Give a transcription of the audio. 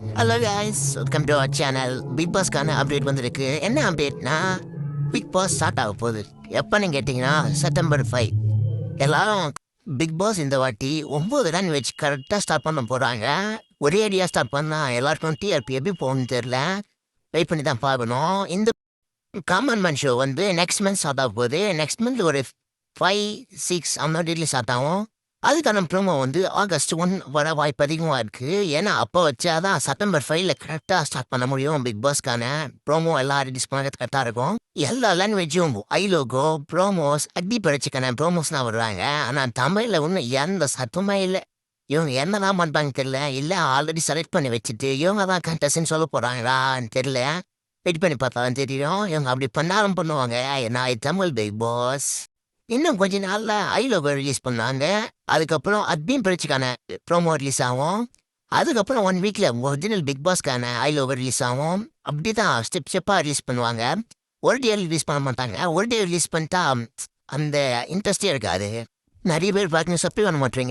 Hello guys, welcome to our channel. Bigg பாஸ்க்கான update வந்திருக்கு. என்ன அப்டேட்னா, பிக் பாஸ் ஸ்டார்ட் ஆக போகுது. எப்போன்னு கேட்டிங்கன்னா செப்டம்பர் 5. எல்லாரும் பிக் பாஸ் இந்த வாட்டி 9 ரன் வச்சு கரெக்டாக ஸ்டார்ட் பண்ண போகிறாங்க. ஒரே அடியாக ஸ்டார்ட் பண்ணால் எல்லாருக்கும் டிஆர்பி எப்படி போகணும்னு தெரில. வெயிட் பண்ணி தான் பார்க்கணும். இந்த காமன் மேன் ஷோ வந்து நெக்ஸ்ட் மந்த் ஸ்டார்ட் ஆக போகுது. நெக்ஸ்ட் மந்த் ஒரு 5, 6 அந்த மாதிரி டேட்லேயும் ஸ்டார்ட் ஆகும். அதுக்கான ப்ரோமோ வந்து August 1 வர வாய்ப்பு அதிகமாக இருக்குது. ஏன்னா அப்போ வச்சாதான் செப்டம்பர் 5ல கரெக்டாக ஸ்டார்ட் பண்ண முடியும். பிக் பாஸ்க்கான ப்ரோமோ எல்லாம் ரிலீஸ் பண்ணது கரெக்டாக இருக்கும். எல்லா லாங்குவேஜும் ஐலோகோ ப்ரோமோஸ் அடி பறிச்சுக்கான ப்ரோமோஸ்லாம் வருவாங்க. ஆனால் தமிழில் ஒன்றும் எந்த சத்தமே இல்லை. இவங்க என்னதான் பண்ணுறாங்க தெரியல. இல்லை ஆல்ரெடி செலக்ட் பண்ணி வச்சுட்டு இவங்க தான் கண்டஸ்ட்னு சொல்ல போகிறாங்களான்னு தெரியல. வெயிட் பண்ணி பார்த்தா தான் தெரியும். இவங்க அப்படி பண்ணாலும் பண்ணுவாங்க. ஏன்னா தமிழ் பிக் பாஸ். இன்னும் கொஞ்ச நாளில் ஐலோகோ ரிலீஸ் பண்ணாங்க. அதுக்கப்புறம் அட்பீம் பரிச்சுக்கான ப்ரோமோ ரிலீஸ் ஆகும். அதுக்கப்புறம் 1 வீக்கில் ஒரிஜினல் பிக் பாஸ்க்கான ஐலோகோ ரிலீஸ் ஆகும். அப்படி தான் ஸ்டெப்பாக ரிலீஸ் பண்ணுவாங்க. ஒரு டே ரிலீஸ் பண்ண மாட்டாங்க. ஒரு டே ரிலீஸ் பண்ணிட்டா அந்த இன்ட்ரெஸ்டே இருக்காது. நிறைய பேர் பார்க்கணும் சப்பி பண்ண மாட்டேறீங்க.